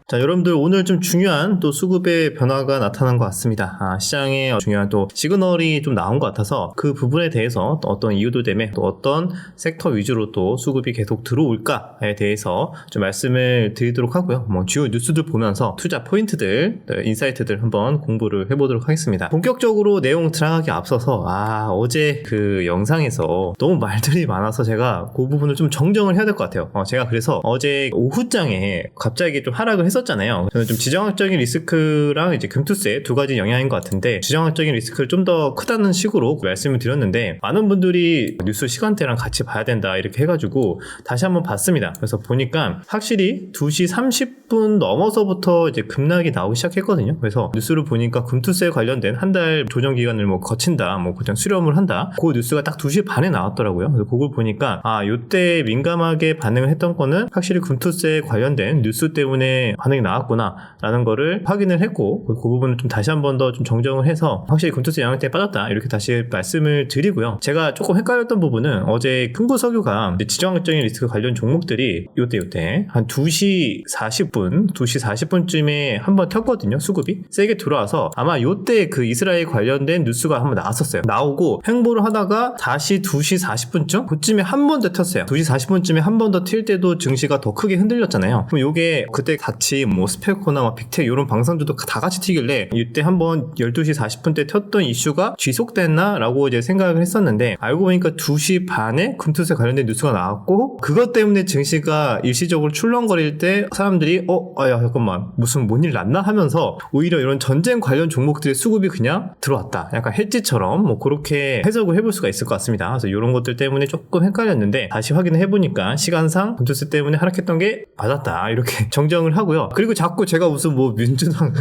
자, 여러분들 오늘 좀 중요한 또 수급의 변화가 나타난 것 같습니다. 시장에 중요한 또 시그널이 좀 나온 것 같아서 그 부분에 대해서 또 어떤 이유들 때문에 또 어떤 섹터 위주로 또 수급이 계속 들어올까에 대해서 좀 말씀을 드리도록 하고요. 주요 뉴스들 보면서 투자 포인트들, 인사이트들 한번 공부를 해보도록 하겠습니다. 본격적으로 내용 들어가기 앞서서 어제 그 영상에서 너무 말들이 많아서 제가 그 부분을 좀 정정을 해야 될 것 같아요. 제가 그래서 어제 오후장에 갑자기 좀 하락을 했었잖아요. 저는 좀 지정학적인 리스크랑 이제 금투세 두 가지 영향인 것 같은데, 지정학적인 리스크를 좀 더 크다는 식으로 말씀을 드렸는데 많은 분들이 뉴스 시간대랑 같이 봐야 된다 이렇게 해가지고 다시 한번 봤습니다. 그래서 보니까 확실히 2시 30분 넘어서부터 이제 급락이 나오기 시작했거든요. 그래서 뉴스를 보니까 금투세 관련된 한 달 조정 기간을 거친다, 그냥 수렴을 한다, 그 뉴스가 딱 2시 반에 나왔더라고요. 그래서 그걸 보니까 요때 민감하게 반응을 했던 거는 확실히 금투세 관련된 뉴스 때문에 반응이 나왔구나 라는 거를 확인을 했고, 그 부분을 좀 다시 한 번 더 좀 정정을 해서 확실히 금투세 영향 때문에 빠졌다 이렇게 다시 말씀을 드리고요. 제가 조금 헷갈렸던 부분은 어제 흥부석유가 지정학적인 리스크 관련 종목들이 요때 한 2시 40분쯤에 한번 튀었거든요. 수급이 세게 들어와서 아마 요때 그 이스라엘 관련된 뉴스가 한번 나왔었어요. 나오고 횡보를 하다가 다시 2시 40분쯤 그쯤에 한 번 더 튀었어요. 2시 40분쯤에 한 번 더 튈 때도 증시가 더 크게 흔들렸잖아요. 그럼 요게 그때 같이 스페코나 빅텍 이런 방산주도 다 같이 튀길래 이때 한번 12시 40분 때 튀었던 이슈가 지속됐나? 라고 이제 생각을 했었는데, 알고 보니까 2시 반에 금투세 관련된 뉴스가 나왔고, 그것 때문에 증시가 일시적으로 출렁거릴 때 사람들이 야 잠깐만 무슨 뭔 일 났나? 하면서 오히려 이런 전쟁 관련 종목들의 수급이 그냥 들어왔다, 약간 해지처럼 그렇게 해석을 해볼 수가 있을 것 같습니다. 그래서 이런 것들 때문에 조금 헷갈렸는데 다시 확인을 해보니까 시간상 금투세 때문에 하락했던 게 맞았다 이렇게 정정을 하고요. 그리고 자꾸 제가 무슨 민주당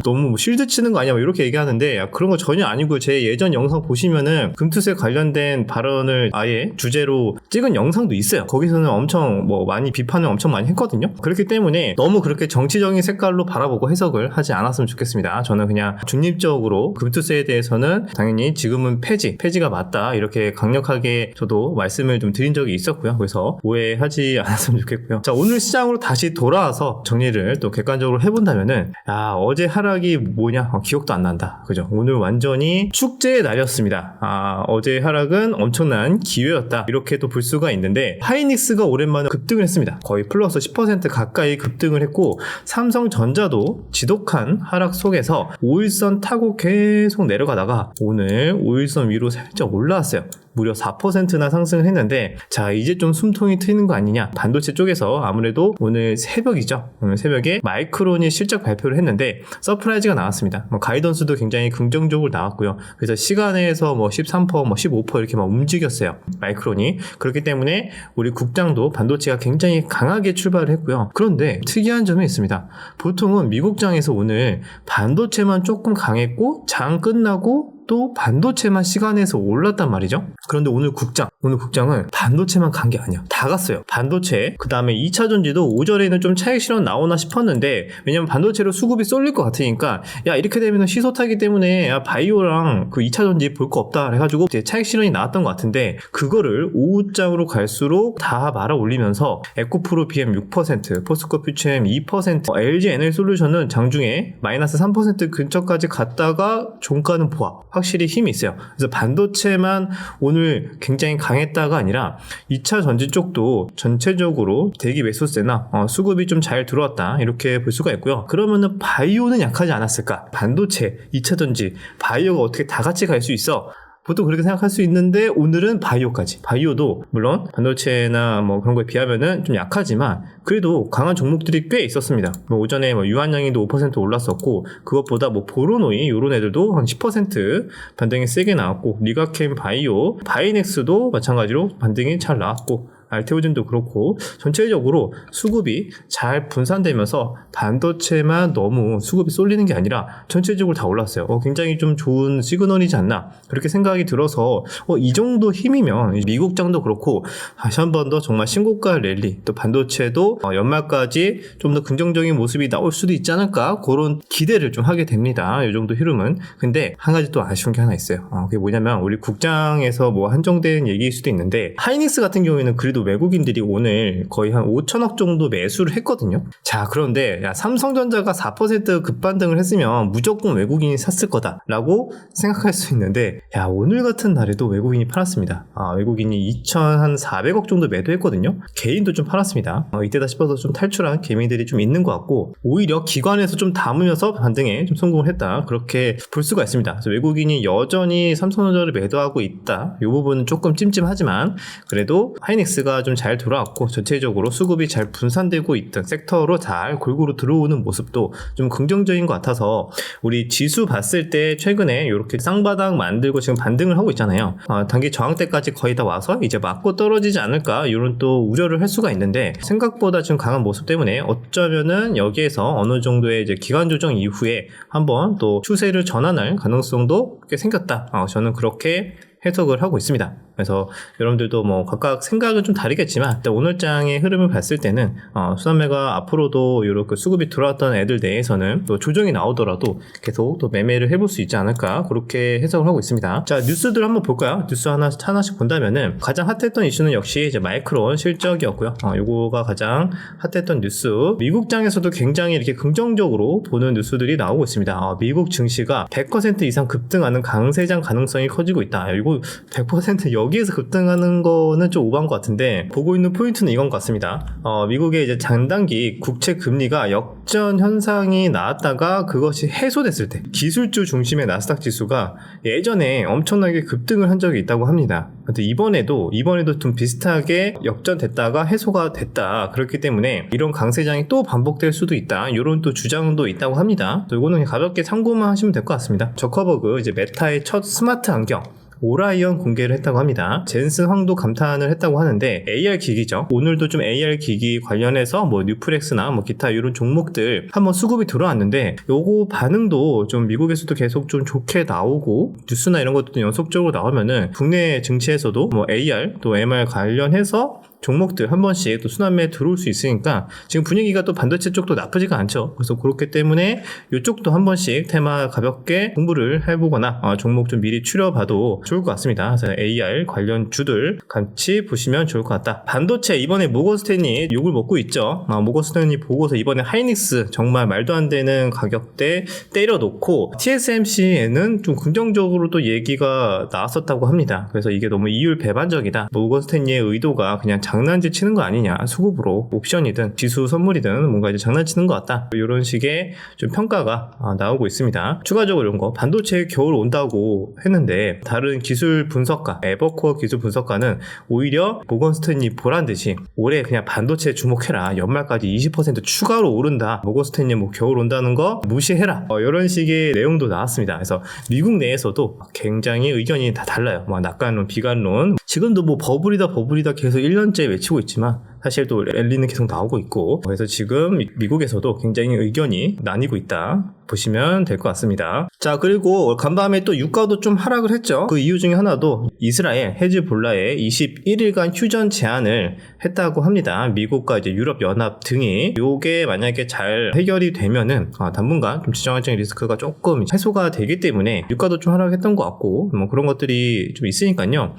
너무 실드 치는 거 아니야 이렇게 얘기하는데, 그런 거 전혀 아니고 제 예전 영상 보시면은 금투세 관련된 발언을 아예 주제로 찍은 영상도 있어요. 거기서는 엄청 많이 비판을 엄청 많이 했거든요. 그렇기 때문에 너무 그렇게 정치적인 색깔로 바라보고 해석을 하지 않았으면 좋겠습니다. 저는 그냥 중립적으로 금투세에 대해서는 당연히 지금은 폐지가 맞다 이렇게 강력하게 저도 말씀을 좀 드린 적이 있었고요. 그래서 오해하지 않았으면 좋겠고요. 자, 오늘 시장으로 다시 돌아와서 정리를 또 객관적으로 해본다면은 어제 하락이 뭐냐 기억도 안 난다, 그죠? 오늘 완전히 축제의 날이었습니다. 어제 하락은 엄청난 기회였다 이렇게 또 볼 수가 있는데, 하이닉스가 오랜만에 급등을 했습니다. 거의 플러스 10% 가까이 급등을 했고, 삼성전자도 지독한 하락 속에서 5일선 타고 계속 내려가다가 오늘 5일선 위로 살짝 올라왔어요. 무려 4%나 상승을 했는데, 자, 이제 좀 숨통이 트이는 거 아니냐. 반도체 쪽에서 아무래도 오늘 새벽이죠. 오늘 새벽에 마이크론이 실적 발표를 했는데 서프라이즈가 나왔습니다. 가이던스도 굉장히 긍정적으로 나왔고요. 그래서 시간에서 13%, 15% 이렇게 움직였어요, 마이크론이. 그렇기 때문에 우리 국장도 반도체가 굉장히 강하게 출발을 했고요. 그런데 특이한 점이 있습니다. 보통은 미국장에서 오늘 반도체만 조금 강했고 장 끝나고 또 반도체만 시간에서 올랐단 말이죠. 그런데 오늘 국장은 반도체만 간 게 아니야. 다 갔어요. 반도체, 그 다음에 2차전지도 오전에는 좀 차익 실현 나오나 싶었는데, 왜냐면 반도체로 수급이 쏠릴 것 같으니까 이렇게 되면 시소타기 때문에 바이오랑 그 2차전지 볼 거 없다 해가지고 차익 실현이 나왔던 것 같은데, 그거를 오후장으로 갈수록 다 말아 올리면서 에코프로 BM 6%, 포스코 퓨처엠 2%, LG 에너지솔루션은 장중에 마이너스 3% 근처까지 갔다가 종가는 확실히 힘이 있어요. 그래서 반도체만 오늘 굉장히 강했다가 아니라 2차 전지 쪽도 전체적으로 대기 매수세나 수급이 좀 잘 들어왔다 이렇게 볼 수가 있고요. 그러면은 바이오는 약하지 않았을까? 반도체, 2차 전지, 바이오가 어떻게 다 같이 갈 수 있어? 보통 그렇게 생각할 수 있는데 오늘은 바이오까지. 바이오도 물론 반도체나 그런 거에 비하면은 좀 약하지만 그래도 강한 종목들이 꽤 있었습니다. 오전에 유한양이도 5% 올랐었고, 그것보다 보로노이 이런 애들도 한 10% 반등이 세게 나왔고, 리가캠 바이오, 바이넥스도 마찬가지로 반등이 잘 나왔고, 알테오젠도 그렇고 전체적으로 수급이 잘 분산되면서 반도체만 너무 수급이 쏠리는 게 아니라 전체적으로 다 올랐어요. 굉장히 좀 좋은 시그널이지 않나 그렇게 생각이 들어서 이 정도 힘이면 미국장도 그렇고 다시 한 번 더 정말 신고가 랠리, 또 반도체도 연말까지 좀 더 긍정적인 모습이 나올 수도 있지 않을까, 그런 기대를 좀 하게 됩니다. 이 정도 흐름은. 근데 한 가지 또 아쉬운 게 하나 있어요. 그게 뭐냐면 우리 국장에서 한정된 얘기일 수도 있는데, 하이닉스 같은 경우에는 그래도 그래도 외국인들이 오늘 거의 한 5천억 정도 매수를 했거든요. 자, 그런데 삼성전자가 4% 급반등을 했으면 무조건 외국인이 샀을 거다라고 생각할 수 있는데, 오늘 같은 날에도 외국인이 팔았습니다. 외국인이 2,400억 정도 매도했거든요. 개인도 좀 팔았습니다. 이때다 싶어서 좀 탈출한 개미들이 좀 있는 것 같고, 오히려 기관에서 좀 담으면서 반등에 좀 성공을 했다, 그렇게 볼 수가 있습니다. 그래서 외국인이 여전히 삼성전자를 매도하고 있다, 이 부분은 조금 찜찜하지만 그래도 하이닉스가 좀 잘 돌아왔고 전체적으로 수급이 잘 분산되고 있던 섹터로 잘 골고루 들어오는 모습도 좀 긍정적인 것 같아서, 우리 지수 봤을 때 최근에 이렇게 쌍바닥 만들고 지금 반등을 하고 있잖아요. 단기 저항대까지 거의 다 와서 이제 맞고 떨어지지 않을까, 이런 또 우려를 할 수가 있는데, 생각보다 지금 강한 모습 때문에 어쩌면은 여기에서 어느 정도의 이제 기간 조정 이후에 한번 또 추세를 전환할 가능성도 꽤 생겼다, 저는 그렇게 해석을 하고 있습니다. 그래서 여러분들도 뭐 각각 생각은 좀 다르겠지만, 일단 오늘 장의 흐름을 봤을 때는 수산매가 앞으로도 이렇게 수급이 들어왔던 애들 내에서는 또 조정이 나오더라도 계속 또 매매를 해볼 수 있지 않을까, 그렇게 해석을 하고 있습니다. 자, 뉴스들 한번 볼까요? 뉴스 하나씩 본다면은 가장 핫했던 이슈는 역시 이제 마이크론 실적이었고요. 요거가 가장 핫했던 뉴스. 미국장에서도 굉장히 이렇게 긍정적으로 보는 뉴스들이 나오고 있습니다. 미국 증시가 100% 이상 급등하는 강세장 가능성이 커지고 있다. 이거 100% 여기에서 급등하는 거는 좀 오버한 것 같은데, 보고 있는 포인트는 이건 것 같습니다. 미국의 이제 장단기 국채 금리가 역전 현상이 나왔다가 그것이 해소됐을 때 기술주 중심의 나스닥 지수가 예전에 엄청나게 급등을 한 적이 있다고 합니다. 근데 이번에도 좀 비슷하게 역전됐다가 해소가 됐다. 그렇기 때문에 이런 강세장이 또 반복될 수도 있다, 이런 또 주장도 있다고 합니다. 이거는 가볍게 참고만 하시면 될 것 같습니다. 저커버그 이제 메타의 첫 스마트 안경 오라이언 공개를 했다고 합니다. 젠슨 황도 감탄을 했다고 하는데, AR 기기죠. 오늘도 좀 AR 기기 관련해서 뭐 뉴프렉스나 뭐 기타 이런 종목들 한번 수급이 들어왔는데, 요거 반응도 좀 미국에서도 계속 좀 좋게 나오고, 뉴스나 이런 것도 연속적으로 나오면은 국내 증시에서도 뭐 AR 또 MR 관련해서 종목들 한 번씩 또 순환매에 들어올 수 있으니까, 지금 분위기가 또 반도체 쪽도 나쁘지가 않죠. 그래서 그렇기 때문에 이쪽도 한 번씩 테마 가볍게 공부를 해보거나 종목 좀 미리 추려봐도 좋을 것 같습니다. 그래서 AR 관련 주들 같이 보시면 좋을 것 같다. 반도체 이번에 모건스탠리 욕을 먹고 있죠. 모건스탠리 보고서 이번에 하이닉스 정말 말도 안 되는 가격대 때려놓고, TSMC에는 좀 긍정적으로 또 얘기가 나왔었다고 합니다. 그래서 이게 너무 이율 배반적이다, 모건스탠리의 의도가 그냥 장난질 치는 거 아니냐, 수급으로 옵션이든 지수 선물이든 뭔가 이제 장난치는 것 같다, 이런 식의 좀 평가가 나오고 있습니다. 추가적으로 이런 거, 반도체 겨울 온다고 했는데 다른 기술 분석가, 에버코어 기술 분석가는 오히려 모건스탠리 보란 듯이 올해 그냥 반도체 주목해라, 연말까지 20% 추가로 오른다, 모건스탠리 뭐 겨울 온다는 거 무시해라, 이런 식의 내용도 나왔습니다. 그래서 미국 내에서도 굉장히 의견이 다 달라요. 뭐 낙관론, 비관론, 지금도 뭐 버블이다 계속 1년째 외치고 있지만 사실 또 랠리는 계속 나오고 있고, 그래서 지금 미국에서도 굉장히 의견이 나뉘고 있다, 보시면 될 것 같습니다. 자, 그리고 간밤에 또 유가도 좀 하락을 했죠. 그 이유 중에 하나도 이스라엘 헤즈볼라의 21일간 휴전 제한을 했다고 합니다. 미국과 이제 유럽 연합 등이, 요게 만약에 잘 해결이 되면은 당분간 좀 지정학적인 리스크가 조금 해소가 되기 때문에 유가도 좀 하락했던 것 같고, 뭐 그런 것들이 좀 있으니까요.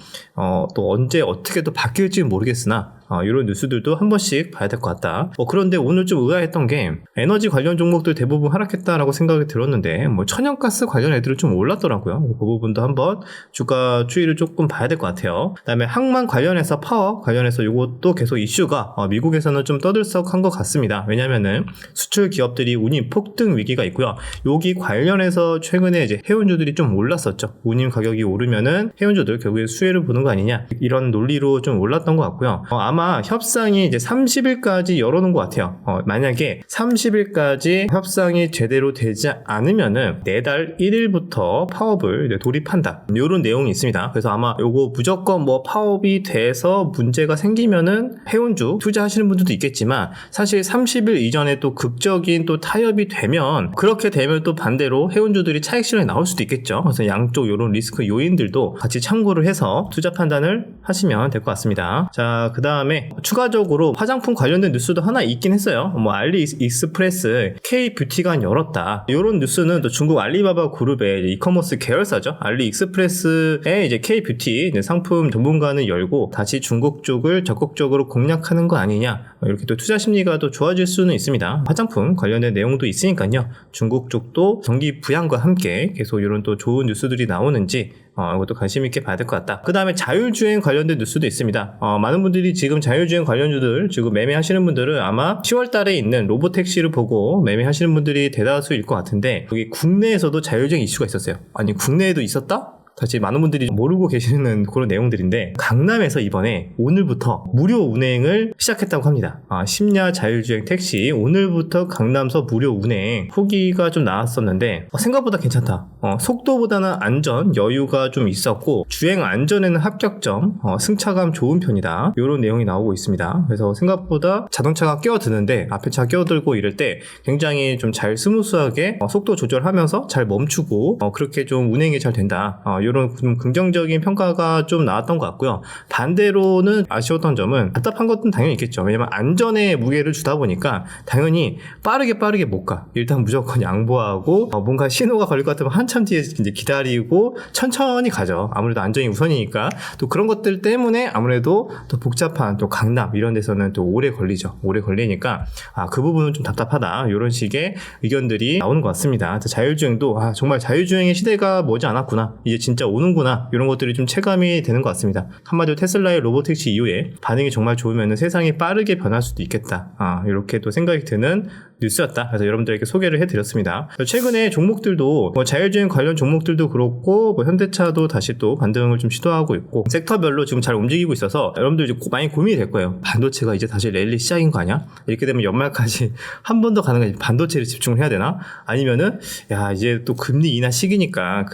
또 언제 어떻게 또 바뀔지는 모르겠으나 이런 뉴스들도 한 번씩 봐야 될 것 같다. 그런데 오늘 좀 의아했던 게, 에너지 관련 종목들 대부분 하락했다라고 생각이 들었는데 뭐 천연가스 관련 애들은 좀 올랐더라고요. 그 부분도 한번 주가 추이를 조금 봐야 될 것 같아요. 그다음에 항만 관련해서, 파워 관련해서 이것도 계속 이슈가 미국에서는 좀 떠들썩한 것 같습니다. 왜냐면은 수출 기업들이 운임 폭등 위기가 있고요. 여기 관련해서 최근에 이제 해운주들이 좀 올랐었죠. 운임 가격이 오르면은 해운주들 결국에 수혜를 보는 거 아니냐, 이런 논리로 좀 올랐던 것 같고요. 아마 협상이 이제 30일까지 열어놓은 것 같아요. 만약에 30일까지 협상이 제대로 되지 않으면은 내달 1일부터 파업을 돌입한다, 이런 내용이 있습니다. 그래서 아마 요거 무조건 뭐 파업이 돼서 문제가 생기면은 해운주 투자하시는 분들도 있겠지만, 사실 30일 이전에 또 극적인 또 타협이 되면, 그렇게 되면 또 반대로 해운주들이 차익 실현이 나올 수도 있겠죠. 그래서 양쪽 요런 리스크 요인들도 같이 참고를 해서 투자 판단을 하시면 될 것 같습니다. 자, 그 다음에 다음에 추가적으로 화장품 관련된 뉴스도 하나 있긴 했어요. 뭐 알리익스프레스 K뷰티가 열었다. 이런 뉴스는 또 중국 알리바바 그룹의 이커머스 계열사죠. 알리익스프레스의 이제 K뷰티 상품 전문가는 열고 다시 중국 쪽을 적극적으로 공략하는 거 아니냐. 이렇게 또 투자 심리가 또 좋아질 수는 있습니다. 화장품 관련된 내용도 있으니까요. 중국 쪽도 경기 부양과 함께 계속 이런 또 좋은 뉴스들이 나오는지 이것도 관심 있게 봐야 될 것 같다. 그 다음에 자율주행 관련된 뉴스도 있습니다. 많은 분들이 지금 자율주행 관련주들 지금 매매하시는 분들은 아마 10월 달에 있는 로보택시를 보고 매매하시는 분들이 대다수일 것 같은데 여기 국내에서도 자율주행 이슈가 있었어요. 아니 국내에도 있었다? 사실 많은 분들이 모르고 계시는 그런 내용들인데 강남에서 이번에 오늘부터 무료 운행을 시작했다고 합니다. 심야 자율주행 택시 오늘부터 강남서 무료 운행 후기가 좀 나왔었는데 생각보다 괜찮다. 속도보다는 안전 여유가 좀 있었고 주행 안전에는 합격점 승차감 좋은 편이다. 이런 내용이 나오고 있습니다. 그래서 생각보다 자동차가 끼어드는데 앞에 차 끼어들고 이럴 때 굉장히 좀 잘 스무스하게 속도 조절하면서 잘 멈추고 그렇게 좀 운행이 잘 된다. 이런 좀 긍정적인 평가가 좀 나왔던 것 같고요. 반대로는 아쉬웠던 점은 답답한 것은 당연히 있겠죠. 왜냐면 안전에 무게를 주다 보니까 당연히 빠르게 못 가. 일단 무조건 양보하고 뭔가 신호가 걸릴 것 같으면 한참 뒤에 이제 기다리고 천천히 가죠. 아무래도 안전이 우선이니까 또 그런 것들 때문에 아무래도 또 복잡한 또 강남 이런 데서는 또 오래 걸리죠. 오래 걸리니까 그 부분은 좀 답답하다. 이런 식의 의견들이 나오는 것 같습니다. 자율주행도 정말 자율주행의 시대가 머지 않았구나. 이제 진짜 오는구나. 이런 것들이 좀 체감이 되는 것 같습니다. 한마디로 테슬라의 로보택시 이후에 반응이 정말 좋으면 세상이 빠르게 변할 수도 있겠다. 이렇게 또 생각이 드는 뉴스였다. 그래서 여러분들에게 소개를 해드렸습니다. 최근에 종목들도 자율주행 관련 종목들도 그렇고 현대차도 다시 또 반등을 좀 시도하고 있고 섹터별로 지금 잘 움직이고 있어서 여러분들 이제 많이 고민이 될 거예요. 반도체가 이제 다시 랠리 시작인 거 아니야? 이렇게 되면 연말까지 한 번 더 가는 거 반도체를 집중을 해야 되나? 아니면은 이제 또 금리 인하 시기니까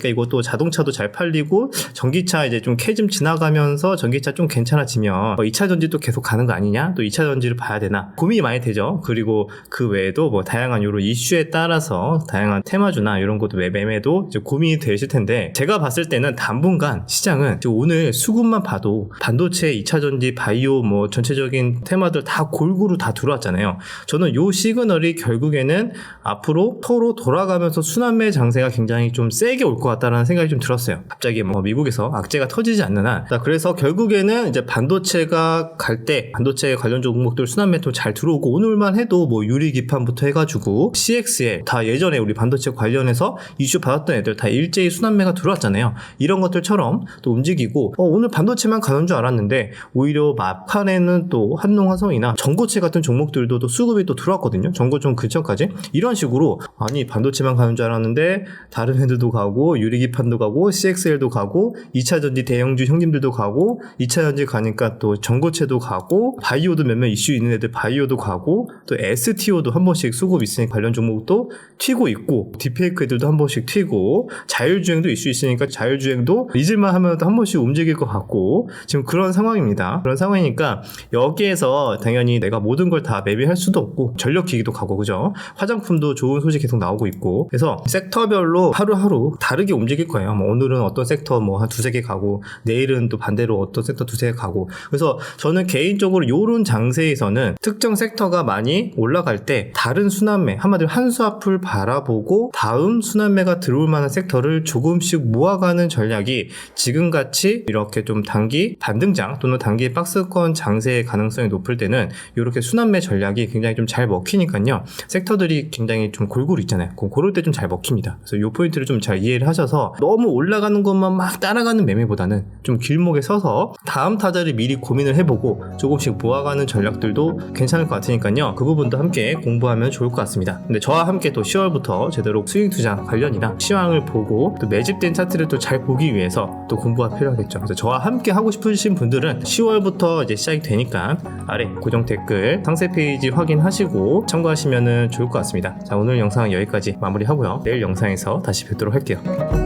이거 또 자동차도 잘 팔리고 전기차 이제 좀 캐즘 지나가면서 전기차 좀 괜찮아지면 2차 전지 또 계속 가는 거 아니냐? 또 2차 전지를 봐야 되나? 고민이 많이 되죠. 그리고 그 외에도 다양한 이런 이슈에 따라서 다양한 테마주나 이런 것도 매매도 이제 고민이 되실 텐데 제가 봤을 때는 당분간 시장은 오늘 수급만 봐도 반도체, 2차 전지, 바이오 전체적인 테마들 다 골고루 다 들어왔잖아요. 저는 요 시그널이 결국에는 앞으로 서로 돌아가면서 순환매 장세가 굉장히 좀 세게 올 것 같다라는 생각이 좀 들었어요. 갑자기 미국에서 악재가 터지지 않는 한. 그래서 결국에는 이제 반도체가 갈 때 반도체 관련 종목들 순환매 또 잘 들어오고 오늘만 해도 유리기판부터 해가지고 CXL 다 예전에 우리 반도체 관련해서 이슈 받았던 애들 다 일제히 순환매가 들어왔잖아요. 이런 것들처럼 또 움직이고 오늘 반도체만 가는 줄 알았는데 오히려 막판에는 또 한농화성이나 전고체 같은 종목들도 또 수급이 또 들어왔거든요. 전고점 근처까지. 이런 식으로 반도체만 가는 줄 알았는데 다른 애들도 가고 유리기판도 가고 CXL도 가고 2차 전지 대형주 형님들도 가고 2차 전지 가니까 또 전고체도 가고 바이오도 몇몇 이슈 있는 애들 바이오도 가고 또 STO도 한 번씩 수급 있으니까 관련 종목도 튀고 있고 딥페이크 애들도 한 번씩 튀고 자율주행도 이슈 있으니까 자율주행도 잊을만 하면 또 한 번씩 움직일 것 같고 지금 그런 상황입니다. 그런 상황이니까 여기에서 당연히 내가 모든 걸 다 매매할 수도 없고 전력기기도 가고 그죠? 화장품도 좋은 소식 계속 나오고 있고 그래서 섹터별로 하루하루 다르게 움직일 거예요. 오늘은 어떤 섹터 한 두세 개 가고 내일은 또 반대로 어떤 섹터 두세 개 가고 그래서 저는 개인적으로 요런 장세에서는 특정 섹터가 많이 올라갈 때 다른 순환매 한마디로 한 수 앞을 바라보고 다음 순환매가 들어올 만한 섹터를 조금씩 모아가는 전략이 지금같이 이렇게 좀 단기 반등장 또는 단기 박스권 장세의 가능성이 높을 때는 이렇게 순환매 전략이 굉장히 좀 잘 먹히니까요. 섹터들이 굉장히 좀 골고루 있잖아요. 그럴 때 좀 잘 먹힙니다. 그래서 이 포인트를 좀 잘 이해를 하셔서 너무 올라가는 것만 막 따라가는 매매보다는 좀 길목에 서서 다음 타자를 미리 고민을 해보고 조금씩 모아가는 전략들도 괜찮을 것 같으니까요. 그 부분도 함께 공부하면 좋을 것 같습니다. 근데 저와 함께 또 10월부터 제대로 스윙 투자 관련이나 시황을 보고 또 매집된 차트를 또 잘 보기 위해서 또 공부가 필요하겠죠. 그래서 저와 함께 하고 싶으신 분들은 10월부터 이제 시작이 되니까 아래 고정 댓글 상세 페이지 확인하시고 참고하시면 좋을 것 같습니다. 자, 오늘 영상 여기까지 마무리하고요. 내일 영상에서 다시 뵙도록 할게요.